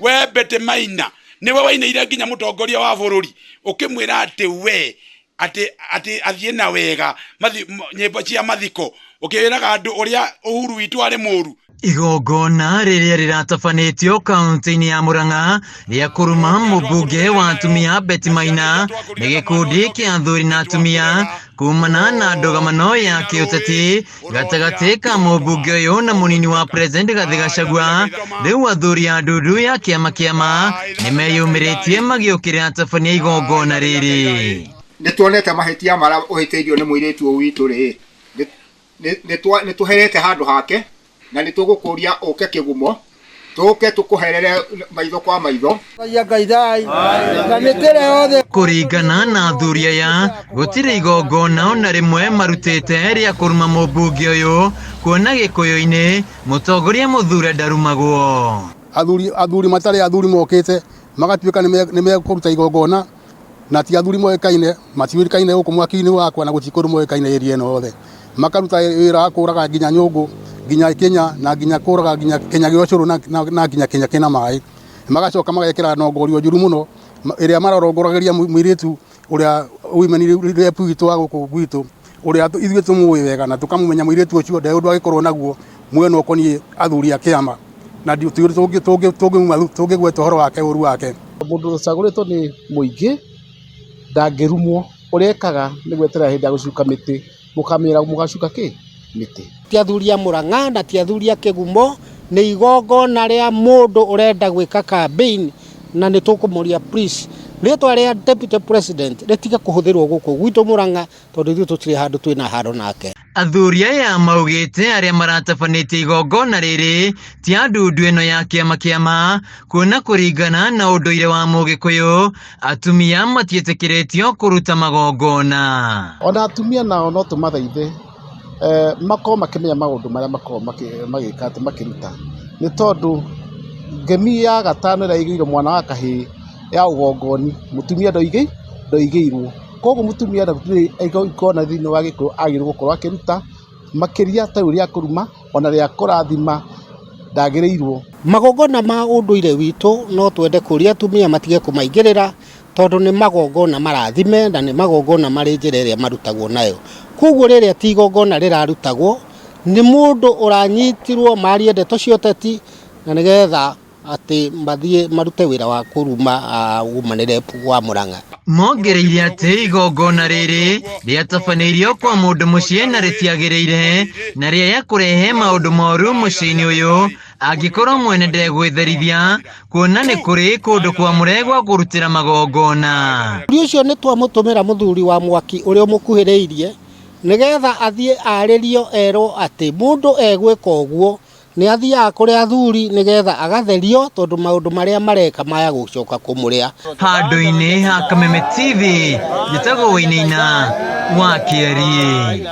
we Betty Maina niwe wainaire nginya mutongoria wa bururi ukimwira ati we ati athie na wega nyimbo cia mathiko ukiraga andu uria Uhuru witu ari muru. Igongona riria riratabanitio kaunti-ini ya Murang'a ria kuruma mubunge wa atumia Betty Maina ni gikundi kia athuri na atumia kumana na ndogamano ya kiuteti gatagati ka mubunge uyu na munini wa president Rigathi Gachagua. Riu athuri a ndundu ya kiama nimeyumiritie magiukire atabania igongona riri. Nituonete mahitia mara uhitiirio ni muiritu witu ri ni tuherete handu hake na nitugukuria uke kigumo tuke tukuherere maitho kwa maitho kuringana na athuri aya gutire igongona ona rimwe marutite ria kuruma mubunge uyu kuona gikuyu-ini mutongoria muthure ndarumagwo. Athuri matari athuri mokite magatuika ni mekuruta igongona na ti athuri moekaine matiwirikaine guku mwaki-ini wakwa na gutikuru moekaine area ino othe makaruta wira kuraga nginya nyungu nginya Kenya na nginya kuraga nginya Kenya giocuru na nginya Kenya kina mai magacoka magekira nongorio njuru muno iria marorongorageria mwiritu uria women rep witu wa guku gwitu uria ithuĩ tumuĩ wega na tukamumenya mwiritu ucio ndeũ ndu agikorwo naguo mwena ukoni athuri a kiama na tungigweta horo wake uru wake. Mundu ucaguritwo ni muingi ndangirumwo urekaga ni gwetera hindi ya gucuka miti mukamira mugacuka ki miti. Ti athuri a Murang'a na ti athuri a Kigumo ni igongona ria mundu urenda gwika campaign na ni tukumuria please ritwa ria deputy president ritiga kuhuthirwo guku gwitu Murang'a tondu ithuĩ tutire handu twina haro nake. Athuri aya maugite aria maratabanĩtie igongona riri ti ndundu ĩno ya kiama kuona kuringana na unduire wa Mugikuyu atumia matiĩtĩkĩrĩtio kuruta magongona. Ona atumia nao no tumathaithe makorwo makimenya maundu maria makorwo magika ati makiruta ni tondu ngemi ya gatano ira igirwo mwana wa kahii ya ugongoni mutumia ndoigirwo koguo mutumia ndagutire igongona thiini wa Gikuyu agirwo gukorwo akiruta makiria ta uria kuruma ona ria kurathima ndagirirwo. Magongona ma unduire witu no twende kuria atumia matige kumaingirira tondu ni magongona marathime na ni magongona mari njira iria marutagwo nayo. Koguo riria ti igongona rirarutagwo ni mundu uranyitirwo marie ndeto cia uteti na nigetha ati mathie marute wira wa kuruma umanire wa Murang'a. Mongereire ati igongona riri riatabanĩirio kwa mundu mucie na ritiagĩrĩire na ria kurehe maundu moru muciĩ-inĩ uyu angikorwo mwene ndegwĩtherithia kuona ni kuri kundu kwa muregwa kurutira magongona. Ucio ni twamutumira muthuri wa mwaki uria mukuhiriirie nigetha athie aririo ero ati mundu egwika uguo ni athiaga kuri athuri nigetha agatherio tondu maundu maria mareka maya gucoka kumuria. Handu-ini ha Kameme TV njitagwo Wainaina wa Kiarie.